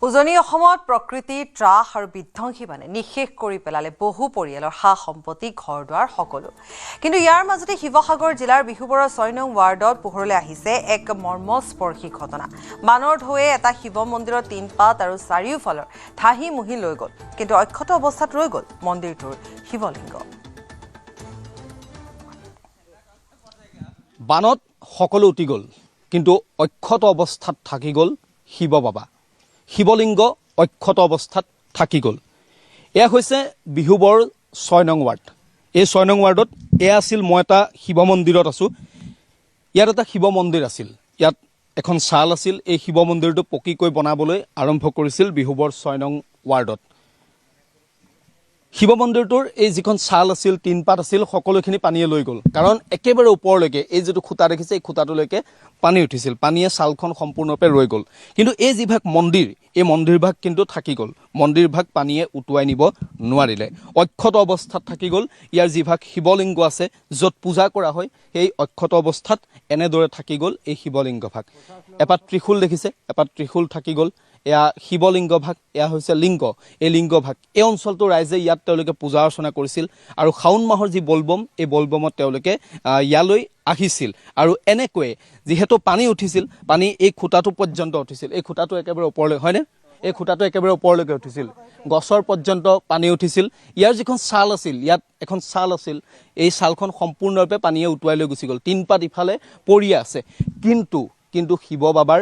উজনি অসমত প্ৰকৃতি ত্ৰাস আৰু বিধ্বংসী বানে নিশেষ কৰি পেলালে বহু পৰিয়ালৰ সা সম্পত্তি ঘৰ-দুৱাৰ সকলো। কিন্তু ইয়াৰ মাজতে শিৱসাগৰ জিলাৰ বিহুবৰৰ ৬ নং ৱাৰ্ডত পোহৰলৈ আহিছে এক মৰ্মস্পৰ্শী ঘটনা। বানৰ ঢৌৱে এটা শিৱ মন্দিৰৰ ৩ পাত আৰু চাৰিওফালৰ ঠাহি মুহি লৈ গ'ল, কিন্তু অক্ষত অৱস্থাত ৰৈ গ'ল মন্দিৰটোৰ শিৱলিংগ। বানত সকলো উটি গ'ল, কিন্তু অক্ষত অৱস্থাত থাকি গ'ল শিৱ বাবা। শিৱলিংগ অক্ষত অৱস্থাত থাকি গ'ল। এয়া হৈছে বিহুবৰ ৬ নং ৱাৰ্ড। এই ৬ নং ৱাৰ্ডত এয়া আছিল, মই এটা শিৱ মন্দিৰত আছোঁ। ইয়াত এটা শিৱ মন্দিৰ আছিল, ইয়াত এখন চাল আছিল। এই শিৱ মন্দিৰটো পকীকৈ বনাবলৈ আৰম্ভ কৰিছিল বিহুবৰ ৬ নং ৱাৰ্ডত। শিৱ মন্দিৰটোৰ এই যিখন চাল আছিল, ৩ পাত আছিল, সকলোখিনি পানীয়ে লৈ গ'ল। কাৰণ একেবাৰে ওপৰলৈকে এই যিটো খুঁটা দেখিছে, এই খুঁটাটোলৈকে পানী উঠিছিল। পানীয়ে চালখন সম্পূৰ্ণৰূপে ৰৈ গ'ল। কিন্তু এই যিভাগ মন্দিৰ, এই মন্দিৰ ভাগ কিন্তু থাকি গ'ল। মন্দিৰ ভাগ পানীয়ে উটুৱাই নিব নোৱাৰিলে, অক্ষত অৱস্থাত থাকি গ'ল। ইয়াৰ যিভাগ শিৱলিংগ আছে, য'ত পূজা কৰা হয়, সেই অক্ষত অৱস্থাত এনেদৰে থাকি গ'ল এই শিৱলিংগ ভাগ। এপাত ত্ৰিশূল দেখিছে, এপাত ত্ৰিশূল থাকি গ'ল। এয়া শিৱলিংগ ভাগ, এয়া হৈছে লিংগ, এই লিংগ ভাগ। এই অঞ্চলটোৰ ৰাইজে ইয়াত তেওঁলোকে পূজা অৰ্চনা কৰিছিল আৰু শাওণ মাহৰ যি বলবম, এই বলবমত তেওঁলোকে ইয়ালৈ আহিছিল। আৰু এনেকৈয়ে যিহেতু পানী উঠিছিল, পানী এই খুঁটাটো পৰ্যন্ত উঠিছিল। এই খুঁটাটো একেবাৰে ওপৰলৈ, হয়নে? এই খুঁটাটো একেবাৰে ওপৰলৈকে উঠিছিল, গছৰ পৰ্যন্ত পানী উঠিছিল। ইয়াৰ যিখন চাল আছিল, ইয়াত এখন চাল আছিল, এই চালখন সম্পূৰ্ণৰূপে পানীয়ে উটুৱাই লৈ গুচি গ'ল। ৩ পাত ইফালে পৰি আছে। কিন্তু শিৱ বাবাৰ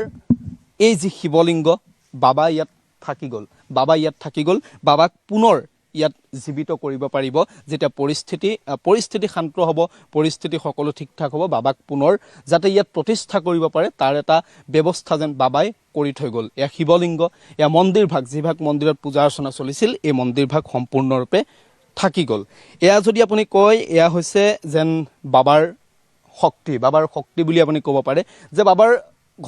এই যি শিৱলিংগ, বাবা ইয়াত থাকি গ'ল। বাবা ইয়াত থাকি গ'ল। বাবাক পুনৰ ইয়াত জীৱিত কৰিব পাৰিব। যেতিয়া পৰিস্থিতি শান্ত হ'ব, পৰিস্থিতি সকলো ঠিক ঠাক হ'ব, বাবাক পুনৰ যাতে ইয়াত প্ৰতিষ্ঠা কৰিব পাৰে, তাৰ এটা ব্যৱস্থা যেন বাবাই কৰি থৈ গ'ল। এয়া শিৱলিংগ, এয়া মন্দিৰ ভাগ, যিভাগ মন্দিৰত পূজা অৰ্চনা চলিছিল, এই মন্দিৰ ভাগ সম্পূৰ্ণৰূপে থাকি গ'ল। এয়া যদি আপুনি কয়, এয়া হৈছে যেন বাবাৰ শক্তি বুলি আপুনি ক'ব পাৰে, যে বাবাৰ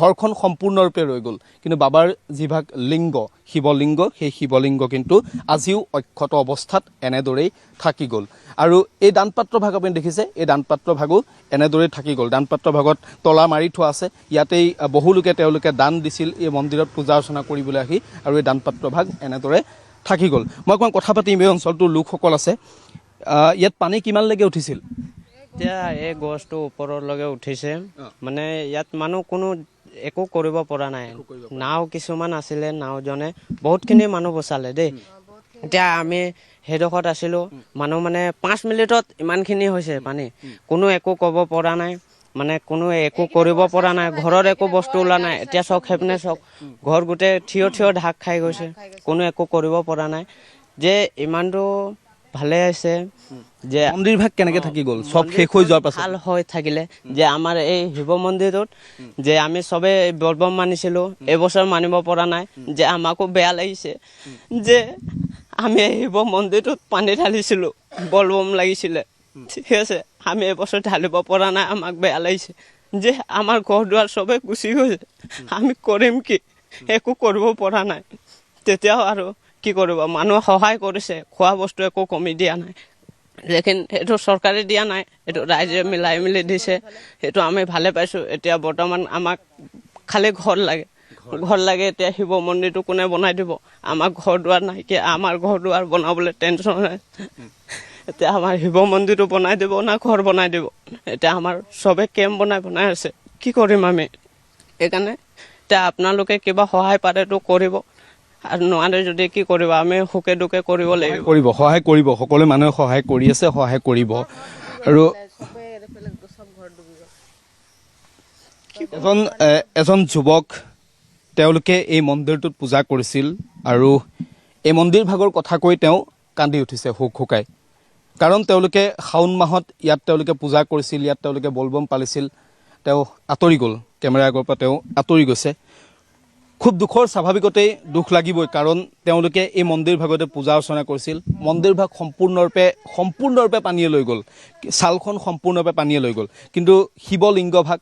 ঘৰখন সম্পূৰ্ণৰূপে ৰৈ গ'ল। কিন্তু বাবাৰ যিভাগ লিংগ, শিৱলিংগ, সেই শিৱলিংগ কিন্তু আজিও অক্ষত অৱস্থাত এনেদৰেই থাকি গ'ল। আৰু এই দানপাত্ৰ ভাগ আপুনি দেখিছে, এই দানপাত্ৰ ভাগো এনেদৰেই থাকি গ'ল। দানপাত্ৰ ভাগত তলা মাৰি থোৱা আছে। ইয়াতেই বহুলোকে তেওঁলোকে দান দিছিল এই মন্দিৰত পূজা অৰ্চনা কৰিবলৈ আহি, আৰু এই দানপাত্ৰ ভাগ এনেদৰে থাকি গ'ল। মই অকণমান কথা পাতিম, এই অঞ্চলটোৰ লোকসকল আছে। ইয়াত পানী কিমানলৈকে উঠিছিল? এতিয়া এই গছটো ওপৰলৈকে উঠিছে, মানে ইয়াত মানুহ কোনো একো কৰিব পৰা নাই। নাও কিছুমান আছিলে, নাওজনে বহুতখিনি মানুহ বচালে দেই। এতিয়া আমি সেইডোখৰত আছিলোঁ, মানুহ মানে 5 মিনিটত ইমানখিনি হৈছে পানী, কোনো একো ক'ব পৰা নাই, মানে কোনো একো কৰিব পৰা নাই। ঘৰত একো বস্তু ওলোৱা নাই। এতিয়া চাওক, সেইপিনে চাওক, ঘৰ গোটেই থিয় ঢাক খাই গৈছে, কোনো একো কৰিব পৰা নাই। যে ইমানটো ভালে আছে যে মন্দিৰ ভাগ কেনেকে থাকি গ'ল, চব শেষ হৈ যোৱাৰ পাছত? ভাল হৈ থাকিলে যে আমাৰ এই শিৱ মন্দিৰটোত যে আমি চবে বলবম মানিছিলোঁ, এইবছৰ মানিব পৰা নাই, যে আমাকো বেয়া লাগিছে যে আমি এই শিৱ মন্দিৰটোত পানী ঢালিছিলোঁ, বলবম লাগিছিলে, ঠিক আছে, আমি এইবছৰ ঢালিব পৰা নাই, আমাক বেয়া লাগিছে যে আমাৰ ঘৰ দুৱাৰ চবে গুচি গৈছে, আমি কৰিম কি, একো কৰিব পৰা নাই। তেতিয়াও আৰু কি কৰিব, মানুহে সহায় কৰিছে, খোৱা বস্তু একো কমি দিয়া নাই, লেকিন সেইটো চৰকাৰে দিয়া নাই, সেইটো ৰাইজে মিলাই মিলি দিছে, সেইটো আমি ভালে পাইছোঁ। এতিয়া বৰ্তমান আমাক খালি ঘৰ লাগে। এতিয়া শিৱ মন্দিৰটো কোনে বনাই দিব? আমাক ঘৰ দুৱাৰ নাইকিয়া, আমাৰ ঘৰ দুৱাৰ বনাবলৈ টেনশ্যন হয়। এতিয়া আমাৰ শিৱ মন্দিৰটো বনাই দিব না ঘৰ বনাই দিব? এতিয়া আমাৰ চবে কেম্প বনাই আছে, কি কৰিম আমি? সেইকাৰণে এতিয়া আপোনালোকে কিবা সহায় পাৰেতো কৰিব, আৰু নোৱাৰে যদি কি কৰিব, আমি সুখে দুখে কৰিব লাগিব। সহায় কৰিব, সকলো মানুহে সহায় কৰি আছে, সহায় কৰিব। আৰু এজন যুৱক, তেওঁলোকে এই মন্দিৰটোত পূজা কৰিছিল, আৰু এই মন্দিৰ ভাগৰ কথা কৈ তেওঁ কান্দি উঠিছে হুকহুকাই। কাৰণ তেওঁলোকে শাওণ মাহত ইয়াত তেওঁলোকে পূজা কৰিছিল, ইয়াত তেওঁলোকে বলবম পালিছিল। তেওঁ আঁতৰি গ'ল, কেমেৰাৰ আগৰ পৰা তেওঁ আঁতৰি গৈছে। খুব দুখৰ, স্বাভাৱিকতেই দুখ লাগিবই, কাৰণ তেওঁলোকে এই মন্দিৰ ভাগতে পূজা অৰ্চনা কৰিছিল। মন্দিৰ ভাগ সম্পূৰ্ণৰূপে পানীয়ে লৈ গ'ল, ছালখন সম্পূৰ্ণৰূপে পানীয়ে লৈ গ'ল। কিন্তু শিৱলিংগ ভাগ,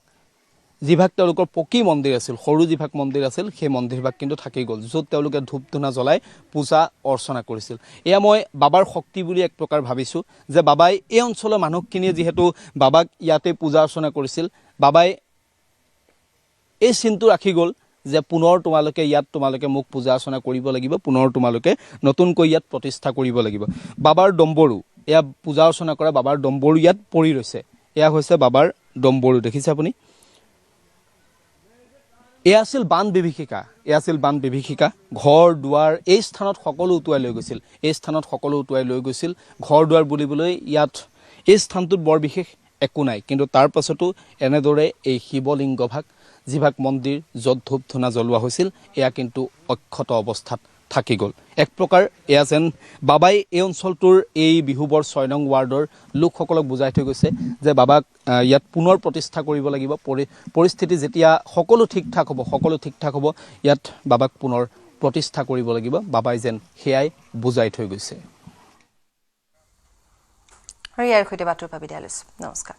যিভাগ তেওঁলোকৰ পকী মন্দিৰ আছিল, সৰু যিভাগ মন্দিৰ আছিল, সেই মন্দিৰ ভাগ কিন্তু থাকি গ'ল, য'ত তেওঁলোকে ধূপ ধূনা জ্বলাই পূজা অৰ্চনা কৰিছিল। এয়া মই বাবাৰ শক্তি বুলি এক প্ৰকাৰ ভাবিছোঁ, যে বাবাই এই অঞ্চলৰ মানুহখিনিয়ে যিহেতু বাবাক ইয়াতে পূজা অৰ্চনা কৰিছিল, বাবাই এই চিনটো ৰাখি গ'ল যে পুনৰ তোমালোকে মোক পূজা অৰ্চনা কৰিব লাগিব, পুনৰ তোমালোকে নতুনকৈ ইয়াত প্ৰতিষ্ঠা কৰিব লাগিব। বাবাৰ ডম্বৰু, এয়া পূজা অৰ্চনা কৰা বাবাৰ ডম্বৰু ইয়াত পৰি ৰৈছে। এয়া হৈছে বাবাৰ ডম্বৰু, দেখিছে আপুনি? এয়া আছিল বান বিভীষিকা, ঘৰ দুৱাৰ এই স্থানত সকলো উটুৱাই লৈ গৈছিল। ঘৰ দুৱাৰ বুলিবলৈ ইয়াত এই স্থানটোত বৰ বিশেষ একো নাই, কিন্তু তাৰ পাছতো এনেদৰে এই শিৱলিংগভাগ, যিভাগ মন্দিৰ য'ত ধূপ ধূনা জ্বলোৱা হৈছিল, এয়া কিন্তু অক্ষত অৱস্থাত থাকি গ'ল। এক প্ৰকাৰ এয়া যেন বাবাই এই অঞ্চলটোৰ এই বিহুবৰ 6 নং ৱাৰ্ডৰ লোকসকলক বুজাই থৈ গৈছে যে বাবাক ইয়াত পুনৰ প্ৰতিষ্ঠা কৰিব লাগিব। পৰিস্থিতি যেতিয়া সকলো ঠিক ঠাক হ'ব, ইয়াত বাবাক পুনৰ প্ৰতিষ্ঠা কৰিব লাগিব, বাবাই যেন সেয়াই বুজাই থৈ গৈছে। আৰু ইয়াৰ সৈতে বাতৰি বিদায় লৈছোঁ। নমস্কাৰ।